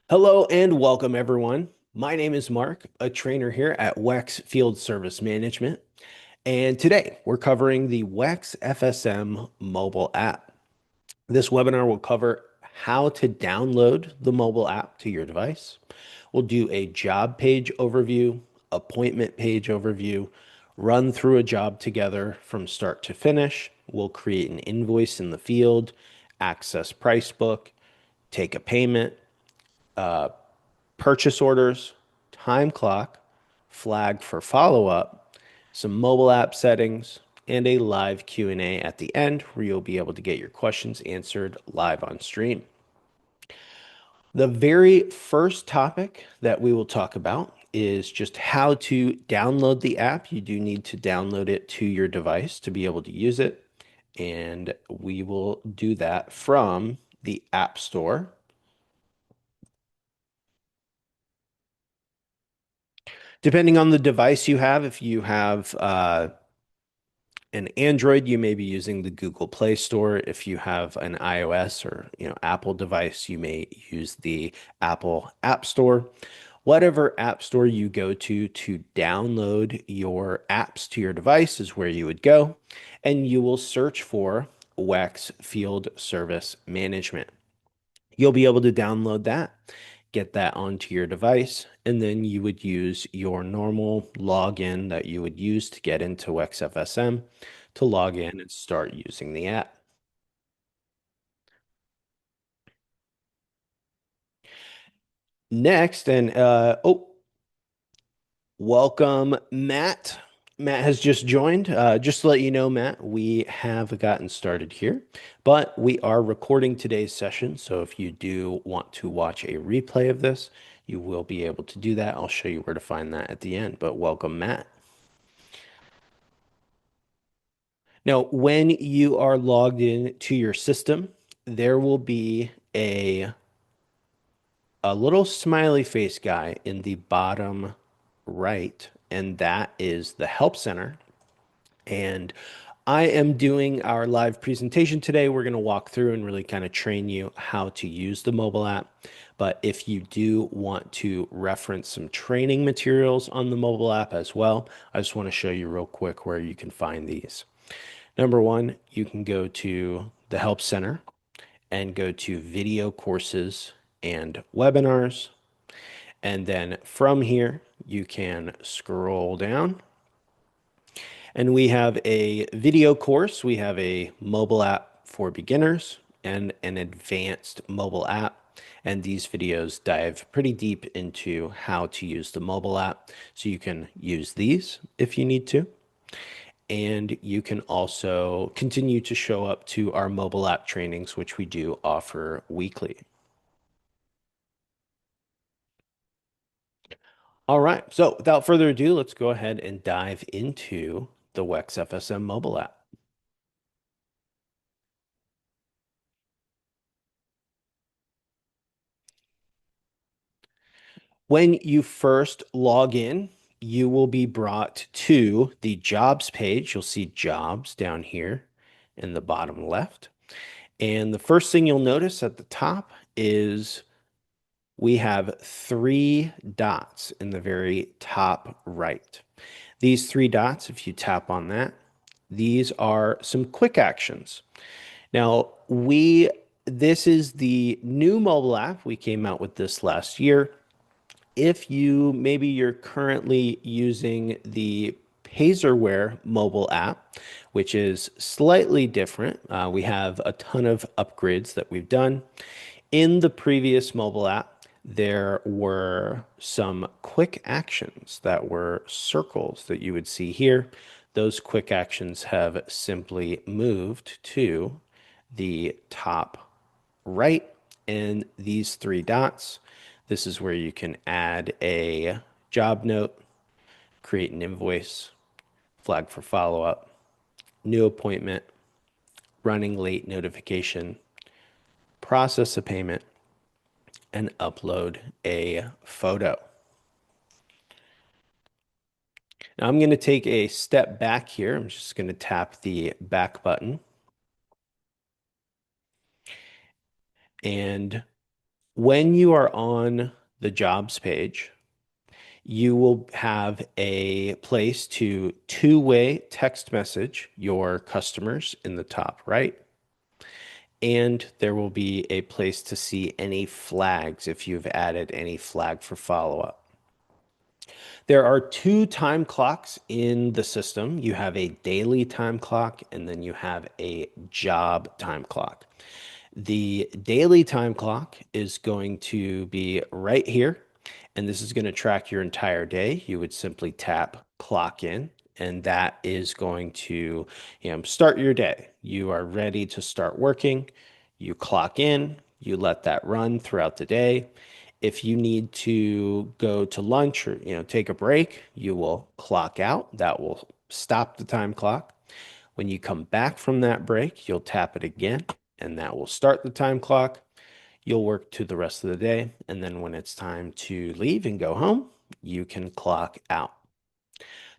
Hello and welcome, everyone. My name is Mark, a trainer here at WEX Field Service Management. And today we're covering the WEX FSM mobile app. This webinar will cover how to download the mobile app to your device. We'll do a job page overview, appointment page overview, run through a job together from start to finish. We'll create an invoice in the field, access price book, take a payment, purchase orders, time clock, flag for follow-up, some mobile app settings, and a live Q&A at the end where you'll be able to get your questions answered live on stream. The very first topic that we will talk about is just how to download the app. You do need to download it to your device to be able to use it. And we will do that from the App Store. Depending on the device you have, if you have an Android, you may be using the Google Play Store. If you have an iOS or Apple device, you may use the Apple App Store. Whatever app store you go to download your apps to your device is where you would go, and you will search for WEX Field Service Management. You'll be able to download that, get that onto your device, and then you would use your normal login that you would use to get into WEX FSM to log in and start using the app. Next, welcome, Matt. Matt has just joined. Just to let you know, Matt, we have gotten started here, but we are recording today's session. So if you do want to watch a replay of this, you will be able to do that. I'll show you where to find that at the end, but welcome, Matt. Now, when you are logged in to your system, there will be a little smiley face guy in the bottom right, and that is the Help Center. And I am doing our live presentation today. We're going to walk through and really kind of train you how to use the mobile app. But if you do want to reference some training materials on the mobile app as well, I just want to show you real quick where you can find these. Number one, you can go to the Help Center and go to video courses and webinars. And then from here, you can scroll down and we have a video course. We have a mobile app for beginners and an advanced mobile app. And these videos dive pretty deep into how to use the mobile app. So you can use these if you need to. And you can also continue to show up to our mobile app trainings, which we do offer weekly. All right. So without further ado, let's go ahead and dive into the WEX FSM mobile app. When you first log in, you will be brought to the jobs page. You'll see jobs down here in the bottom left. And the first thing you'll notice at the top is we have three dots in the very top right. These three dots, if you tap on that, these are some quick actions. Now, this is the new mobile app. We came out with this last year. If you're currently using the Pazerware mobile app, which is slightly different, we have a ton of upgrades that we've done. In the previous mobile app, there were some quick actions that were circles that you would see here. Those quick actions have simply moved to the top right in these three dots. This is where you can add a job note, create an invoice, flag for follow-up, new appointment, running late notification, process a payment, and upload a photo. Now I'm going to take a step back here. I'm just going to tap the back button. And When you are on the jobs page, you will have a place to two-way text message your customers in the top right. And there will be a place to see any flags if you've added any flag for follow-up. There are two time clocks in the system. You have a daily time clock and then you have a job time clock. The daily time clock is going to be right here, and this is going to track your entire day. You would simply tap clock in, and that is going to, start your day. You are ready to start working. You clock in, you let that run throughout the day. If you need to go to lunch or, take a break, you will clock out. That will stop the time clock. When you come back from that break, you'll tap it again, and that will start the time clock. You'll work to the rest of the day, and then when it's time to leave and go home, you can clock out.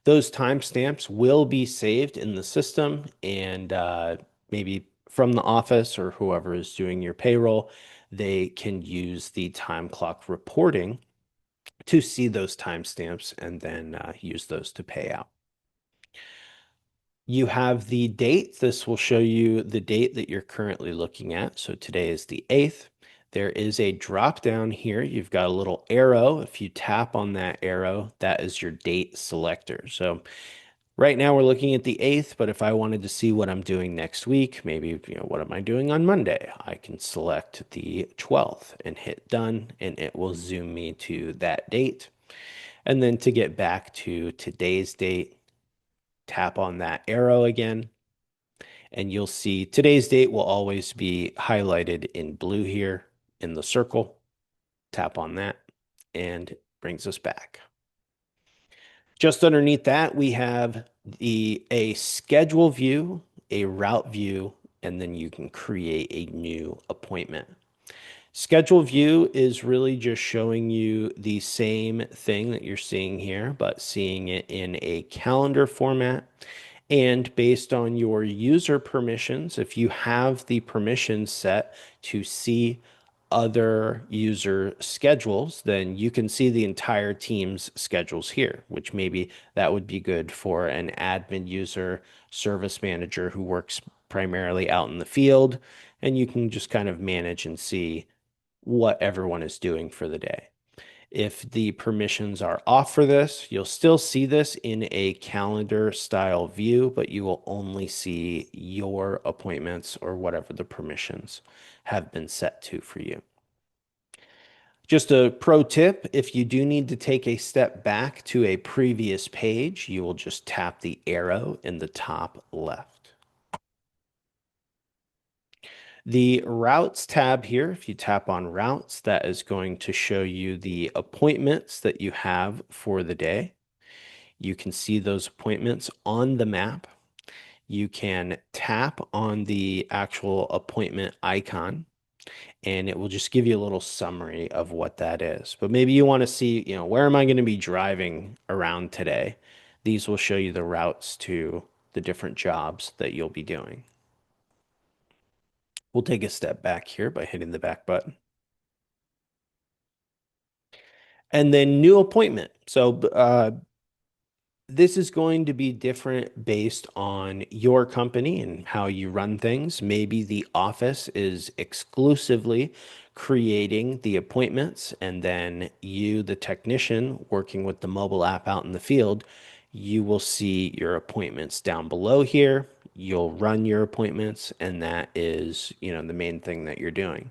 Those timestamps will be saved in the system, and maybe from the office or whoever is doing your payroll, they can use the time clock reporting to see those timestamps and then use those to pay out. You have the date. This will show you the date that you're currently looking at. So today is the 8th. There is a drop down here. You've got a little arrow. If you tap on that arrow, that is your date selector. So right now we're looking at the 8th, but if I wanted to see what I'm doing next week, maybe, what am I doing on Monday? I can select the 12th and hit done, and it will zoom me to that date. And then to get back to today's date, tap on that arrow again, and you'll see today's date will always be highlighted in blue here in the circle. Tap on that and it brings us back. Just underneath that, we have a schedule view, a route view, and then you can create a new appointment. Schedule view is really just showing you the same thing that you're seeing here, but seeing it in a calendar format. And based on your user permissions, if you have the permissions set to see other user schedules, then you can see the entire team's schedules here, which maybe that would be good for an admin user service manager who works primarily out in the field. And you can just kind of manage and see what everyone is doing for the day. If the permissions are off for this, you'll still see this in a calendar style view, but you will only see your appointments or whatever the permissions have been set to for you. Just a pro tip, if you do need to take a step back to a previous page, you will just tap the arrow in the top left. The routes tab here, if you tap on routes, that is going to show you the appointments that you have for the day. You can see those appointments on the map. You can tap on the actual appointment icon and it will just give you a little summary of what that is. But maybe you want to see, where am I going to be driving around today? These will show you the routes to the different jobs that you'll be doing. We'll take a step back here by hitting the back button. And then new appointment. So this is going to be different based on your company and how you run things. Maybe the office is exclusively creating the appointments, and then you, the technician, working with the mobile app out in the field, you will see your appointments down below here. You'll run your appointments, and that is, the main thing that you're doing.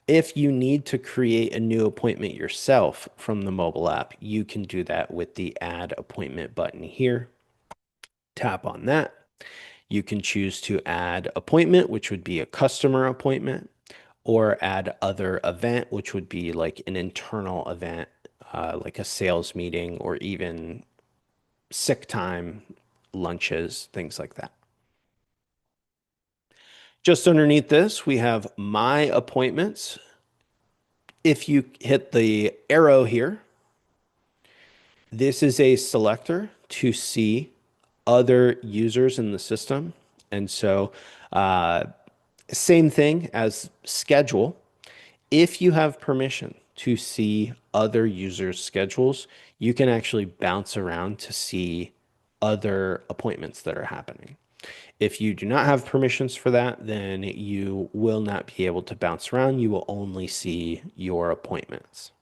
If you need to create a new appointment yourself from the mobile app, you can do that with the Add Appointment button here. Tap on that. You can choose to add appointment, which would be a customer appointment, or add other event, which would be like an internal event, like a sales meeting, or even sick time, lunches, things like that. Just underneath this, we have My Appointments. If you hit the arrow here, this is a selector to see other users in the system. And so, same thing as schedule. if you have permission to see other users' schedules, you can actually bounce around to see other appointments that are happening. If you do not have permissions for that, then you will not be able to bounce around. You will only see your appointments.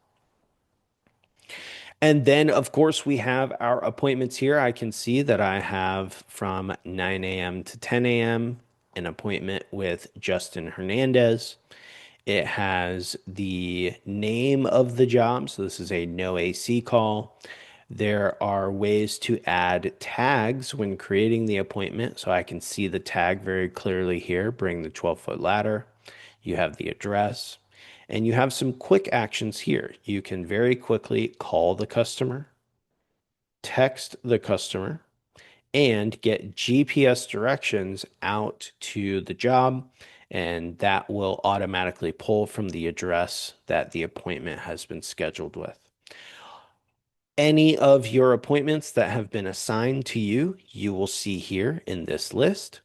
And then, of course, we have our appointments here. I can see that I have from 9 a.m. to 10 a.m. an appointment with Justin Hernandez. It has the name of the job. So this is a no AC call. There are ways to add tags when creating the appointment. So I can see the tag very clearly here. Bring the 12-foot ladder. You have the address. And you have some quick actions here. You can very quickly call the customer, text the customer, and get GPS directions out to the job, and that will automatically pull from the address that the appointment has been scheduled with. Any of your appointments that have been assigned to you, you will see here in this list.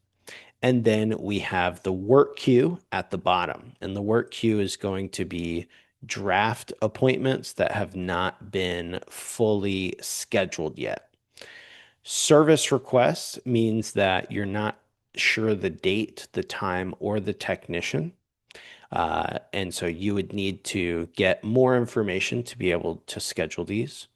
And then we have the work queue at the bottom. And the work queue is going to be draft appointments that have not been fully scheduled yet. Service requests means that you're not sure the date, the time, or the technician. And so you would need to get more information to be able to schedule these.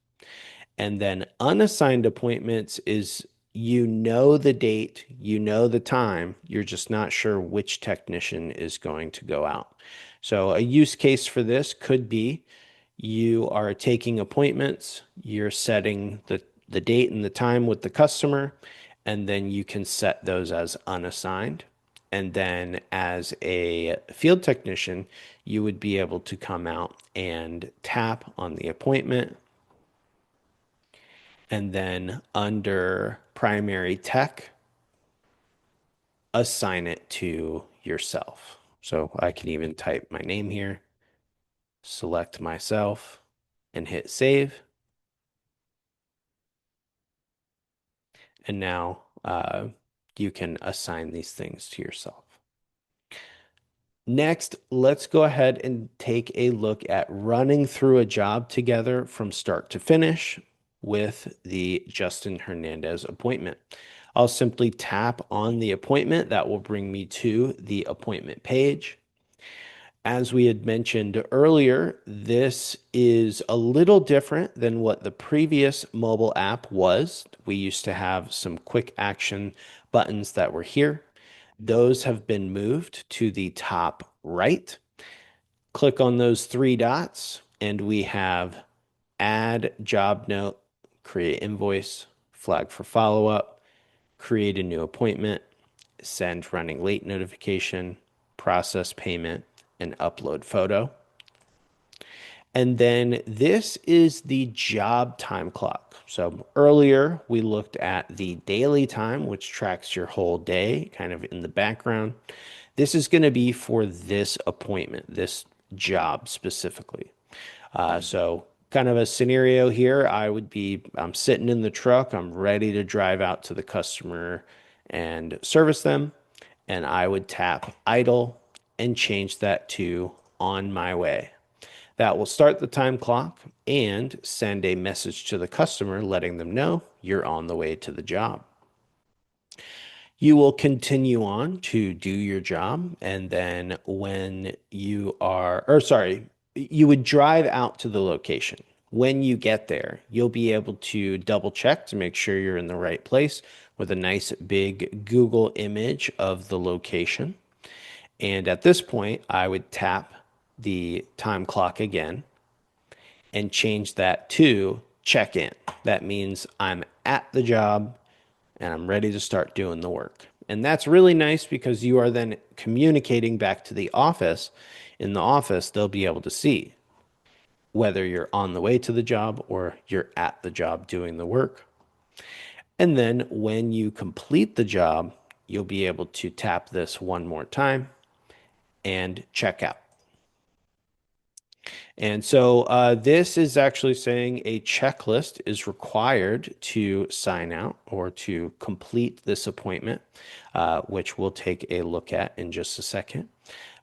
And then unassigned appointments is you know the date, you know the time, you're just not sure which technician is going to go out. So a use case for this could be you are taking appointments, you're setting the date and the time with the customer, and then you can set those as unassigned. And then as a field technician, you would be able to come out and tap on the appointment, and then under primary tech, assign it to yourself. So I can even type my name here, select myself, and hit save. And now you can assign these things to yourself. Next, let's go ahead and take a look at running through a job together from start to finish with the Justin Hernandez appointment. I'll simply tap on the appointment. That will bring me to the appointment page. As we had mentioned earlier, this is a little different than what the previous mobile app was. We used to have some quick action buttons that were here. Those have been moved to the top right. Click on those three dots, and we have add job note, create invoice, flag for follow-up, create a new appointment, send running late notification, process payment, and upload photo. And then this is the job time clock. So earlier we looked at the daily time, which tracks your whole day kind of in the background. This is going to be for this appointment, this job specifically. So kind of a scenario here, I'm sitting in the truck, I'm ready to drive out to the customer and service them, and I would tap idle and change that to on my way. That will start the time clock and send a message to the customer letting them know you're on the way to the job. You will continue on to do your job, and then when you are, or sorry, you would drive out to the location. When you get there, you'll be able to double check to make sure you're in the right place with a nice big Google image of the location. And at this point, I would tap the time clock again and change that to check in. That means I'm at the job and I'm ready to start doing the work. And that's really nice because you are then communicating back to the office. In the office, they'll be able to see whether you're on the way to the job or you're at the job doing the work. And then when you complete the job, you'll be able to tap this one more time and check out. And so this is actually saying a checklist is required to sign out or to complete this appointment, which we'll take a look at in just a second.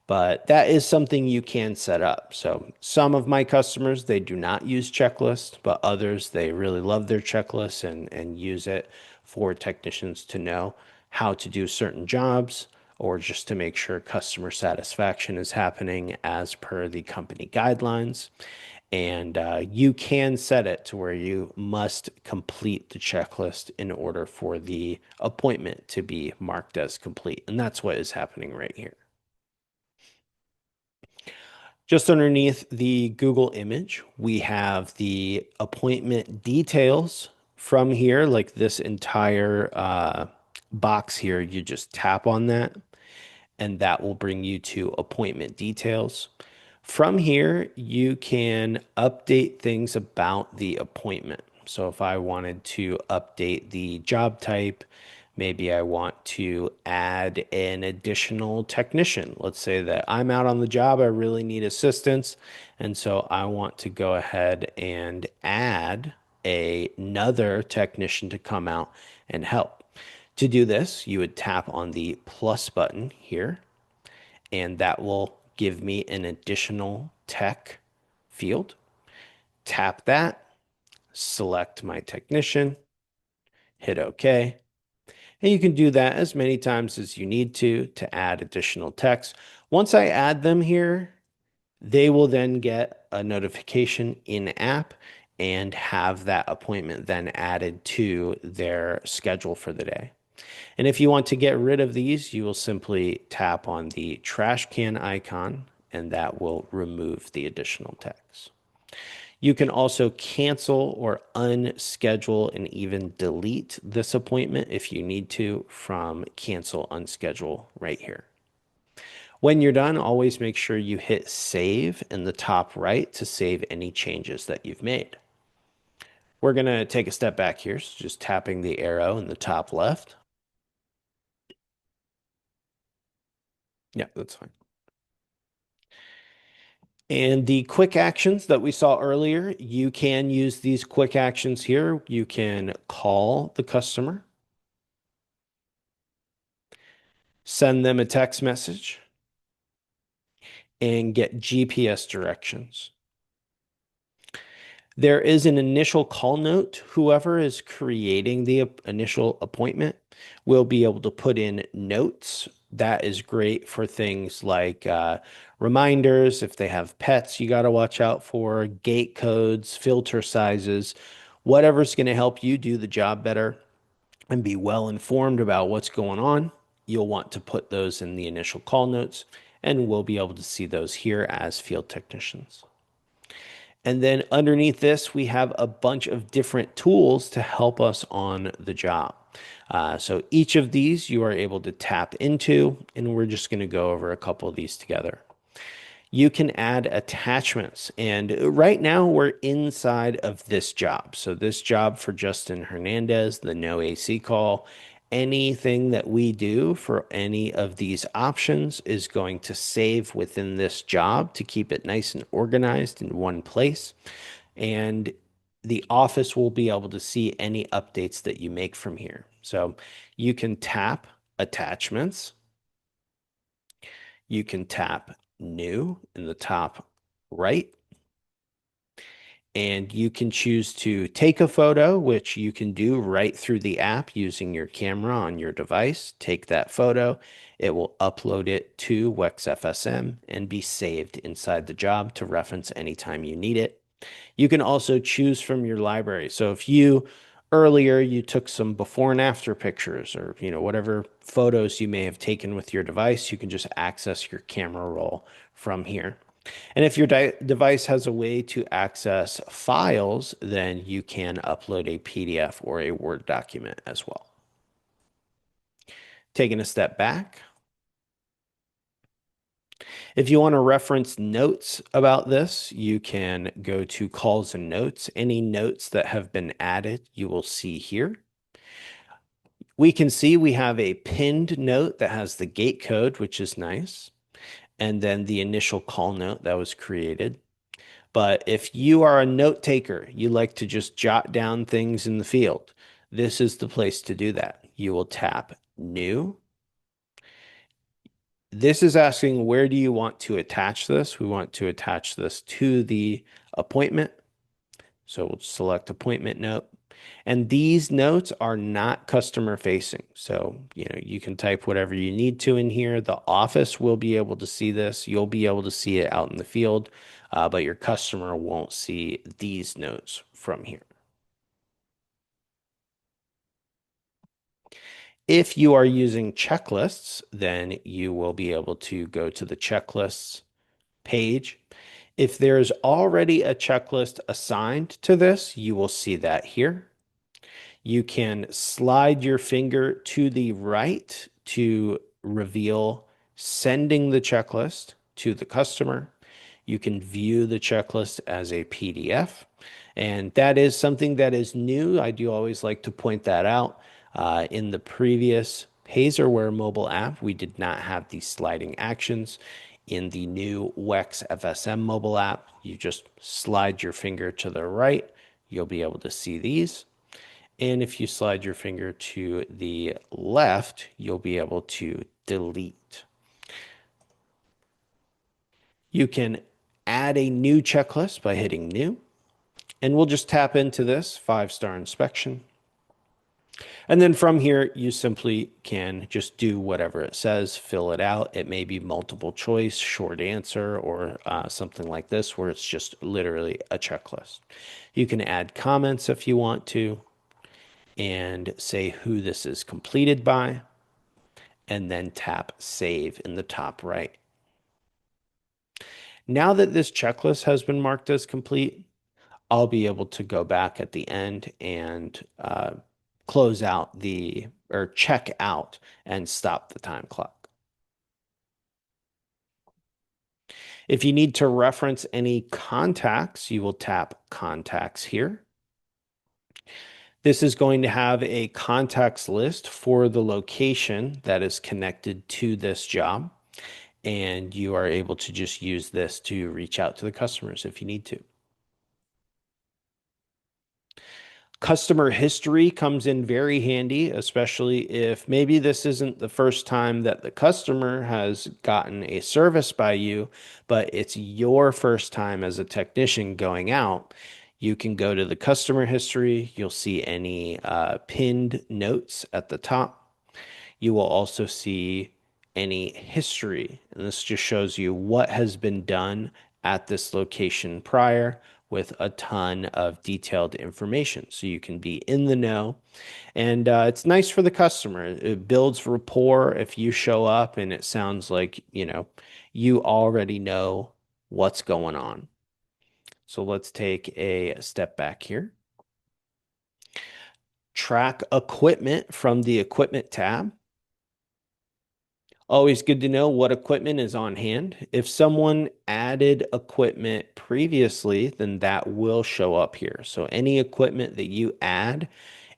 but that is something you can set up. So some of my customers, they do not use checklists, but others, they really love their checklists and use it for technicians to know how to do certain jobs or just to make sure customer satisfaction is happening as per the company guidelines. And you can set it to where you must complete the checklist in order for the appointment to be marked as complete. And that's what is happening right here. Just underneath the Google image, we have the appointment details from here, like this entire box here. You just tap on that, and that will bring you to appointment details. From here, you can update things about the appointment. So if I wanted to update the job type, maybe I want to add an additional technician. Let's say that I'm out on the job, I really need assistance. And so I want to go ahead and add another technician to come out and help. To do this, you would tap on the plus button here, and that will give me an additional tech field. Tap that, select my technician, hit OK. And you can do that as many times as you need to add additional text. Once I add them here, they will then get a notification in app and have that appointment then added to their schedule for the day. And if you want to get rid of these, you will simply tap on the trash can icon, and that will remove the additional text. You can also cancel or unschedule and even delete this appointment if you need to from cancel unschedule right here. When you're done, always make sure you hit save in the top right to save any changes that you've made. We're going to take a step back here, so just tapping the arrow in the top left. Yeah, that's fine. And the quick actions that we saw earlier, you can use these quick actions here. You can call the customer, send them a text message, and get GPS directions. There is an initial call note. Whoever is creating the initial appointment will be able to put in notes. That is great for things like reminders. If they have pets, you got to watch out for gate codes, filter sizes, whatever's going to help you do the job better and be well informed about what's going on. You'll want to put those in the initial call notes, and we'll be able to see those here as field technicians. And then underneath this, we have a bunch of different tools to help us on the job. So each of these you are able to tap into, and we're just going to go over a couple of these together. You can add attachments, and right now we're inside of this job. So this job for Justin Hernandez, the no AC call, anything that we do for any of these options is going to save within this job to keep it nice and organized in one place. And the office will be able to see any updates that you make from here. So you can tap attachments. You can tap new in the top right. And you can choose to take a photo, which you can do right through the app using your camera on your device. Take that photo. It will upload it to WEX FSM and be saved inside the job to reference anytime you need it. You can also choose from your library. So if you earlier you took some before and after pictures or whatever photos you may have taken with your device, you can just access your camera roll from here. And if your device has a way to access files, then you can upload a PDF or a Word document as well. Taking a step back, if you want to reference notes about this, you can go to calls and notes. Any notes that have been added, you will see here. We can see we have a pinned note that has the gate code, which is nice, and then the initial call note that was created. But if you are a note taker, you like to just jot down things in the field, this is the place to do that. You will tap new. This is asking where do you want to attach this? We want to attach this to the appointment. So we'll select appointment note. And these notes are not customer facing. So, you can type whatever you need to in here. The office will be able to see this. You'll be able to see it out in the field, but your customer won't see these notes from here. If you are using checklists, then you will be able to go to the checklists page. If there's already a checklist assigned to this, you will see that here. You can slide your finger to the right to reveal sending the checklist to the customer. You can view the checklist as a PDF. And that is something that is new. I do always like to point that out. In the previous Payzerware mobile app, we did not have these sliding actions. In the new WEX FSM mobile app, you just slide your finger to the right. You'll be able to see these. And if you slide your finger to the left, you'll be able to delete. You can add a new checklist by hitting new. And we'll just tap into this 5-star inspection. And then from here, you simply can just do whatever it says, fill it out. It may be multiple choice, short answer, or something like this, where it's just literally a checklist. You can add comments if you want to, and say who this is completed by, and then tap save in the top right. Now that this checklist has been marked as complete, I'll be able to go back at the end and close out or check out and stop the time clock. If you need to reference any contacts, you will tap contacts here. This is going to have a contacts list for the location that is connected to this job. And you are able to just use this to reach out to the customers if you need to. Customer history comes in very handy, especially if maybe this isn't the first time that the customer has gotten a service by you, but it's your first time as a technician going out. You can go to the customer history. You'll see any pinned notes at the top. You will also see any history, and this just shows you what has been done at this location prior with a ton of detailed information. So you can be in the know, and it's nice for the customer. It builds rapport if you show up and it sounds like, you already know what's going on. So let's take a step back here. Track equipment from the equipment tab. Always good to know what equipment is on hand. If someone added equipment previously, then that will show up here. So any equipment that you add,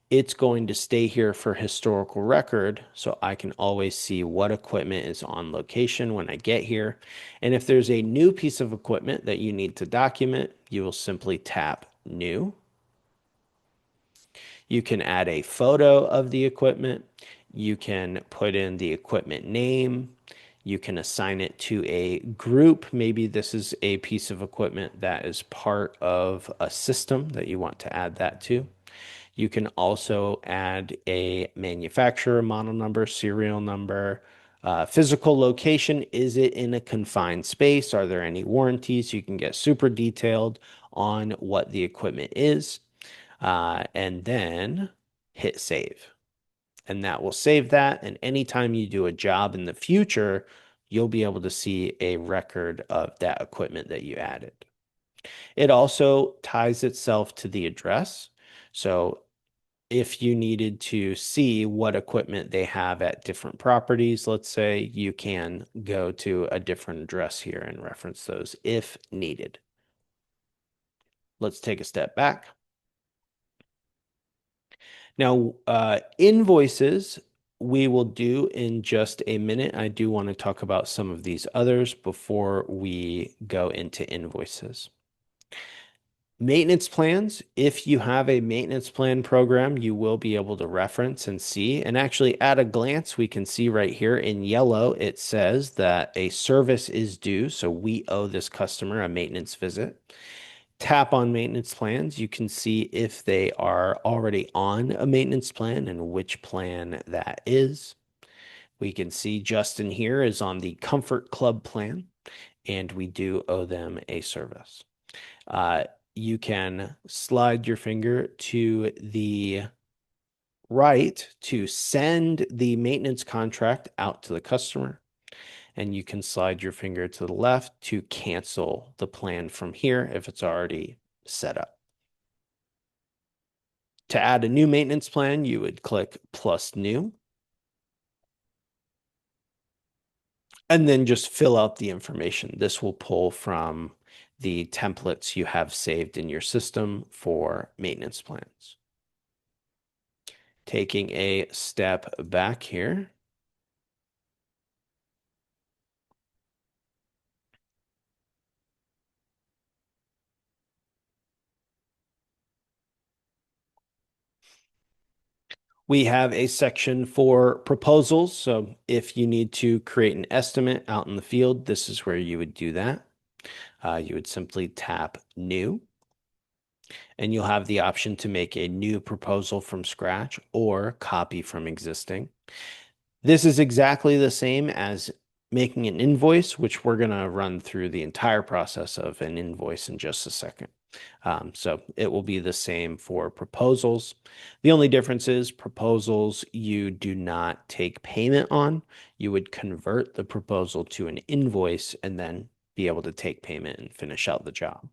it's going to stay here for historical record. So I can always see what equipment is on location when I get here. And if there's a new piece of equipment that you need to document, you will simply tap new. You can add a photo of the equipment. You can put in the equipment name. You can assign it to a group. Maybe this is a piece of equipment that is part of a system that you want to add that to. You can also add a manufacturer, model number, serial number, physical location. Is it in a confined space? Are there any warranties? You can get super detailed on what the equipment is. And then hit save. And that will save that. And anytime you do a job in the future, you'll be able to see a record of that equipment that you added. It also ties itself to the address. So if you needed to see what equipment they have at different properties, let's say, you can go to a different address here and reference those if needed. Let's take a step back. Now, invoices we will do in just a minute. I do want to talk about some of these others before we go into invoices. Maintenance plans, if you have a maintenance plan program, you will be able to reference and see. And actually, at a glance, we can see right here in yellow, it says that a service is due. So we owe this customer a maintenance visit. Tap on maintenance plans. You can see if they are already on a maintenance plan and which plan that is. We can see Justin here is on the Comfort Club plan, and we do owe them a service. Uh, you can slide your finger to the right to send the maintenance contract out to the customer. And you can slide your finger to the left to cancel the plan from here if it's already set up. To add a new maintenance plan, you would click plus new and then just fill out the information. This will pull from the templates you have saved in your system for maintenance plans. Taking a step back here. We have a section for proposals. So if you need to create an estimate out in the field, this is where you would do that. You would simply tap new, and you'll have the option to make a new proposal from scratch or copy from existing. This is exactly the same as making an invoice, which we're going to run through the entire process of an invoice in just a second. So it will be the same for proposals. The only difference is proposals you do not take payment on. You would convert the proposal to an invoice and then be able to take payment and finish out the job.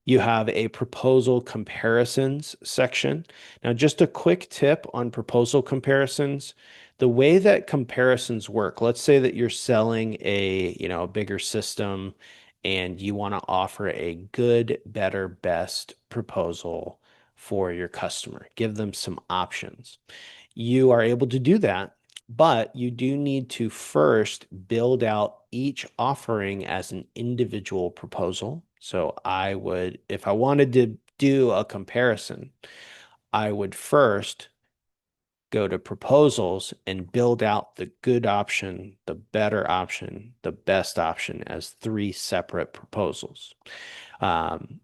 You have a proposal comparisons section. Now, just a quick tip on proposal comparisons. The way that comparisons work, let's say that you're selling a bigger system and you want to offer a good, better, best proposal for your customer. Give them some options. You are able to do that, but you do need to first build out each offering as an individual proposal. So if I wanted to do a comparison, I would first go to proposals and build out the good option, the better option, the best option as three separate proposals. Um,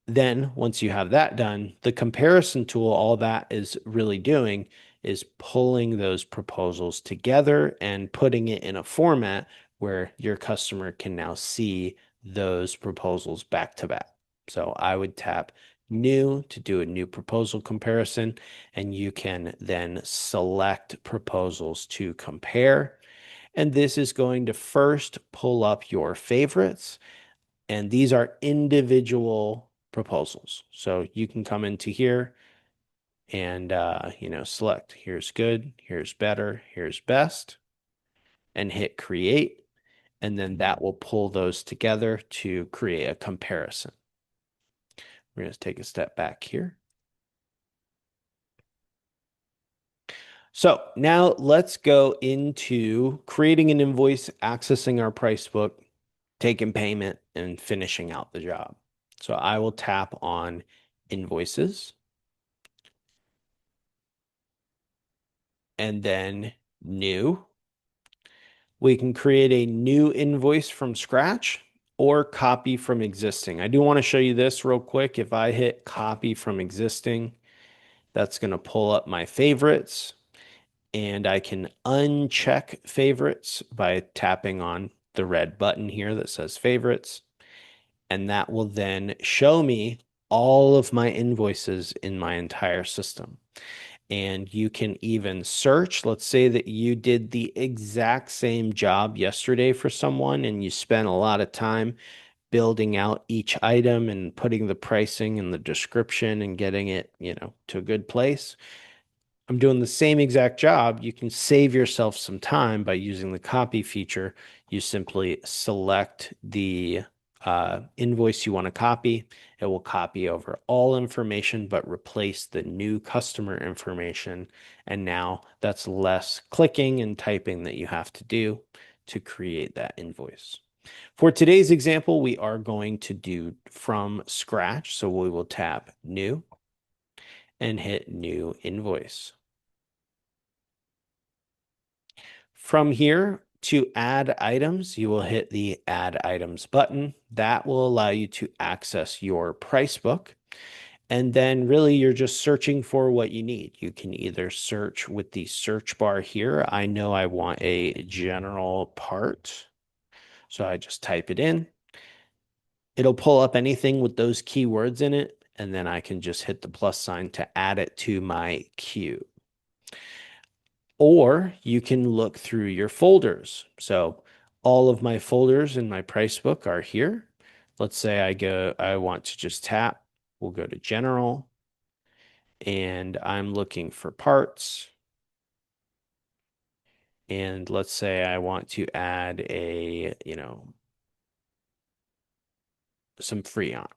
then once you have that done, the comparison tool, all that is really doing is pulling those proposals together and putting it in a format where your customer can now see those proposals back to back. So I would tap new to do a new proposal comparison, and you can then select proposals to compare. And this is going to first pull up your favorites, and these are individual proposals. So you can come into here and select here's good, here's better, here's best, and hit create. And then that will pull those together to create a comparison. We're going to take a step back here. So now let's go into creating an invoice, accessing our price book, taking payment, and finishing out the job. So I will tap on invoices and then new. We can create a new invoice from scratch or copy from existing. I do want to show you this real quick. If I hit copy from existing, that's going to pull up my favorites, and I can uncheck favorites by tapping on the red button here that says favorites. And that will then show me all of my invoices in my entire system. And you can even search. Let's say that you did the exact same job yesterday for someone and you spent a lot of time building out each item and putting the pricing and the description and getting it, to a good place. I'm doing the same exact job. You can save yourself some time by using the copy feature. You simply select the invoice you want to copy. It will copy over all information, but replace the new customer information. And now that's less clicking and typing that you have to do to create that invoice. For today's example, we are going to do from scratch. So we will tap New and hit New Invoice. From here, to add items, you will hit the Add Items button. That will allow you to access your price book. And then really you're just searching for what you need. You can either search with the search bar here. I know I want a general part. So I just type it in. It'll pull up anything with those keywords in it. And then I can just hit the plus sign to add it to my queue. Or you can look through your folders. So all of my folders in my price book are here. Let's say I want to just tap. We'll go to General, and I'm looking for parts. And let's say I want to add some Freon.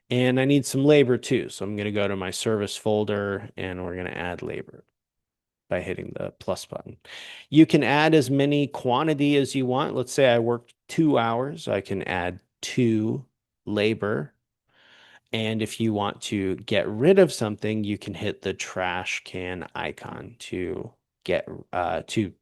And I need some labor too. So I'm going to go to my service folder and we're going to add labor by hitting the plus button. You can add as many quantity as you want. Let's say I worked 2 hours. I can add 2 labor. And if you want to get rid of something, you can hit the trash can icon to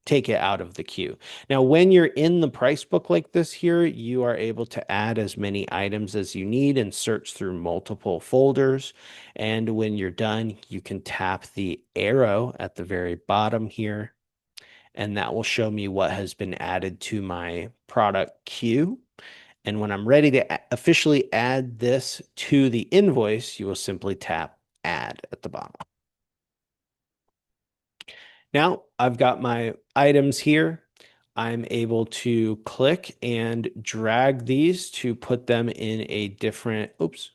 take it out of the queue. Now, when you're in the price book like this here, you are able to add as many items as you need and search through multiple folders. And when you're done, you can tap the arrow at the very bottom here, and that will show me what has been added to my product queue. And when I'm ready to officially add this to the invoice, you will simply tap Add at the bottom. Now I've got my items here. I'm able to click and drag these to put them in a different, oops.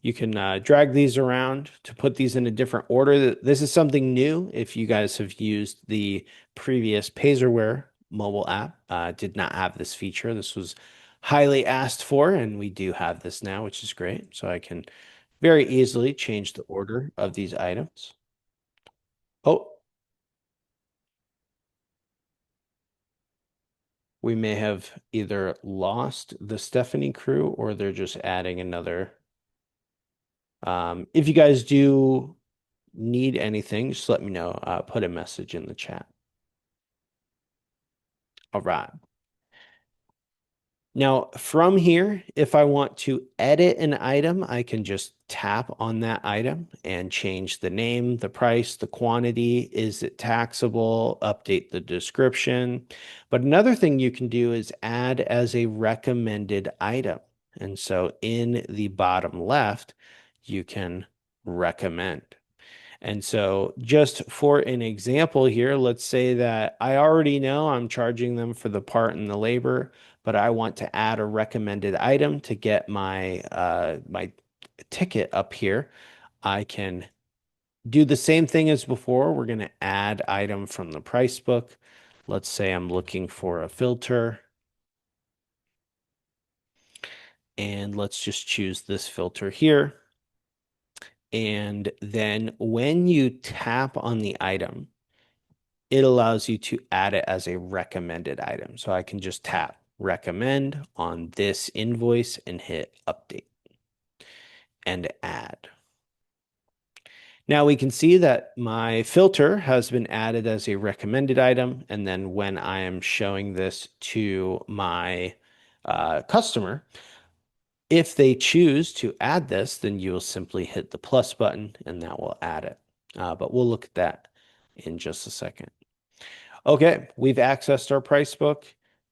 You can drag these around to put these in a different order. This is something new. If you guys have used the previous Payzerware mobile app, did not have this feature. This was highly asked for, and we do have this now, which is great. So I can very easily change the order of these items. Oh, we may have either lost the Stephanie crew or they're just adding another. If you guys do need anything, just let me know. Put a message in the chat. All right. Now, from here, if I want to edit an item, I can just tap on that item and change the name, the price, the quantity. Is it taxable? Update the description. But another thing you can do is add as a recommended item. And so in the bottom left, you can recommend. And so just for an example here, let's say that I already know I'm charging them for the part and the labor, but I want to add a recommended item to get my ticket up here. I can do the same thing as before. We're going to add item from the price book. Let's say I'm looking for a filter. And let's just choose this filter here. And then when you tap on the item, it allows you to add it as a recommended item. So I can just tap recommend on this invoice and hit update and add. Now we can see that my filter has been added as a recommended item. And then when I am showing this to my customer, if they choose to add this, then you will simply hit the plus button and that will add it. But we'll look at that in just a second. Okay, we've accessed our price book.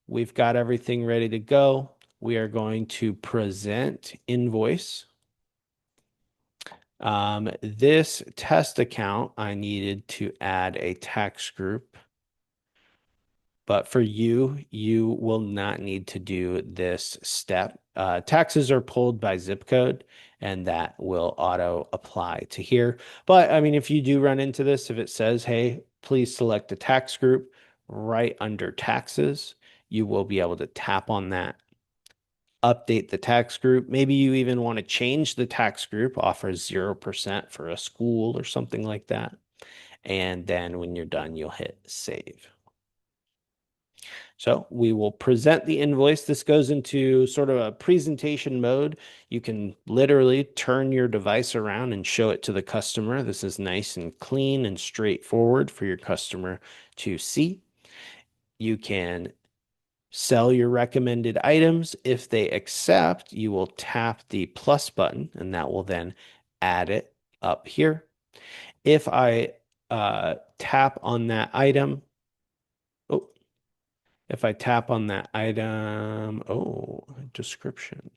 We've got everything ready to go. We are going to present invoice. This test account, I needed to add a tax group. But for you, you will not need to do this step. Taxes are pulled by zip code, and that will auto apply to here. But I mean, if you do run into this, if it says, hey, please select a tax group right under taxes, you will be able to tap on that, update the tax group. Maybe you even want to change the tax group, offer 0% for a school or something like that. And then when you're done, you'll hit save. So we will present the invoice. This goes into sort of a presentation mode. You can literally turn your device around and show it to the customer. This is nice and clean and straightforward for your customer to see. You can sell your recommended items. If they accept, you will tap the plus button and that will then add it up here. If I tap on that item, oh, if I tap on that item, oh, description.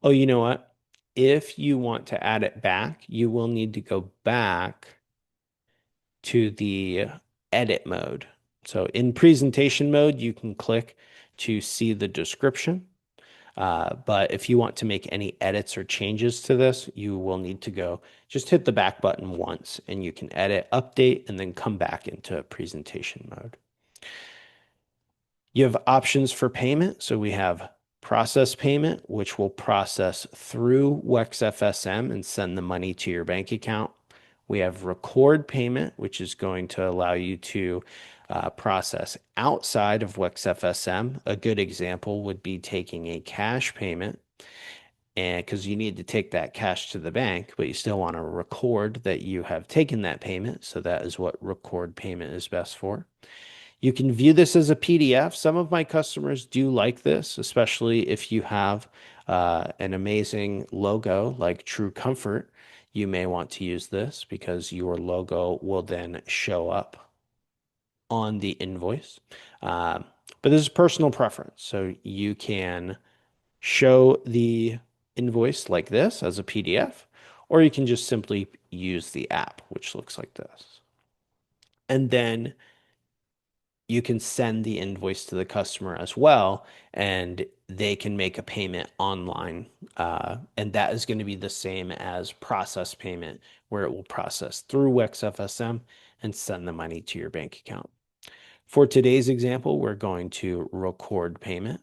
Oh, you know what? If you want to add it back, you will need to go back to the edit mode. So in presentation mode, you can click to see the description. But if you want to make any edits or changes to this, you will need to go just hit the back button once and you can edit, update, and then come back into presentation mode. You have options for payment. So we have process payment, which will process through WEX FSM and send the money to your bank account. We have record payment, which is going to allow you to process outside of WEX FSM. A good example would be taking a cash payment, and because you need to take that cash to the bank, but you still want to record that you have taken that payment. So that is what record payment is best for. You can view this as a PDF. Some of my customers do like this, especially if you have an amazing logo like True Comfort. You may want to use this because your logo will then show up on the invoice. But this is personal preference. So you can show the invoice like this as a PDF, or you can just simply use the app, which looks like this. And then you can send the invoice to the customer as well, and they can make a payment online. And that is going to be the same as process payment, where it will process through WEX FSM and send the money to your bank account. For today's example, we're going to record payment.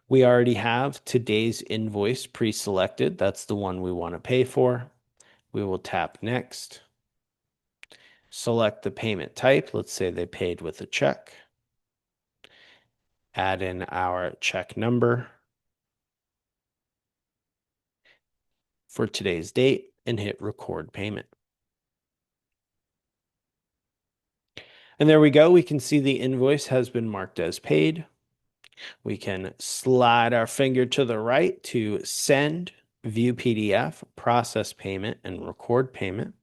We already have today's invoice pre-selected. That's the one we want to pay for. We will tap next. Select the payment type. Let's say they paid with a check. Add in our check number for today's date and hit record payment. And there we go. We can see the invoice has been marked as paid. We can slide our finger to the right to send, view PDF, process payment, and record payment.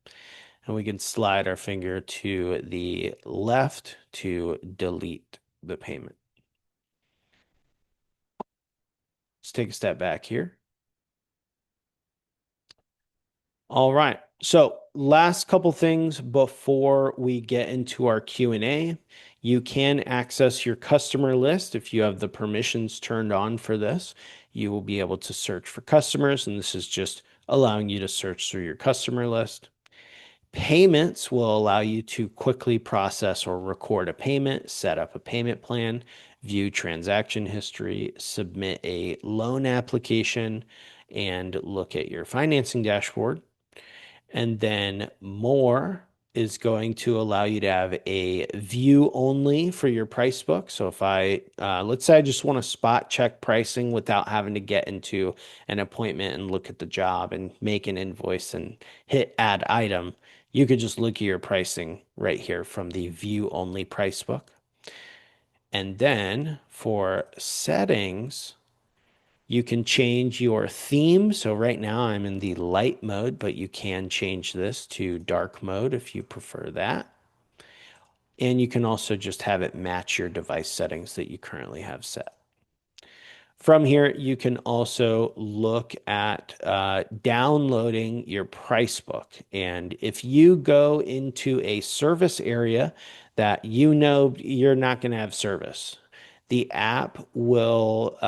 And we can slide our finger to the left to delete the payment. Let's take a step back here. All right. So last couple things before we get into our Q&A. You can access your customer list if you have the permissions turned on for this. You will be able to search for customers, and this is just allowing you to search through your customer list. Payments will allow you to quickly process or record a payment, set up a payment plan, view transaction history, submit a loan application, and look at your financing dashboard. And then more is going to allow you to have a view only for your price book. So if let's say I just want to spot check pricing without having to get into an appointment and look at the job and make an invoice and hit add item, you could just look at your pricing right here from the view only price book. And then for settings, you can change your theme. So right now I'm in the light mode, but you can change this to dark mode if you prefer that. And you can also just have it match your device settings that you currently have set. From here, you can also look at downloading your price book. And if you go into a service area that you know you're not going to have service, the app will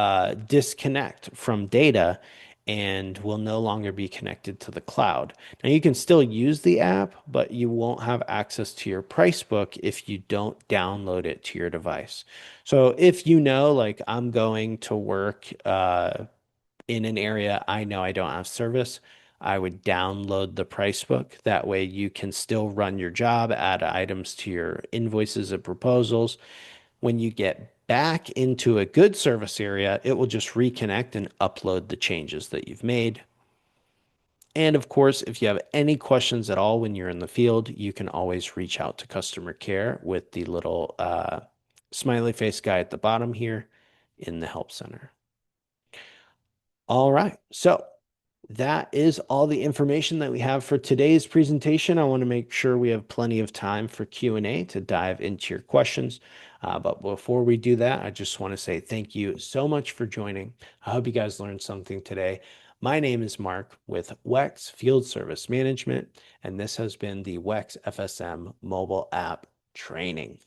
disconnect from data and will no longer be connected to the cloud. Now, you can still use the app, but you won't have access to your price book if you don't download it to your device. So if you know, like I'm going to work in an area I know I don't have service, I would download the price book. That way you can still run your job, add items to your invoices and proposals. When you get back into a good service area, it will just reconnect and upload the changes that you've made. And of course, if you have any questions at all when you're in the field, you can always reach out to customer care with the little smiley face guy at the bottom here in the help center. All right. So that is all the information that we have for today's presentation. I want to make sure we have plenty of time for Q&A to dive into your questions. But before we do that, I just want to say thank you so much for joining. I hope you guys learned something today. My name is Mark with WEX Field Service Management, and this has been the WEX FSM mobile app training.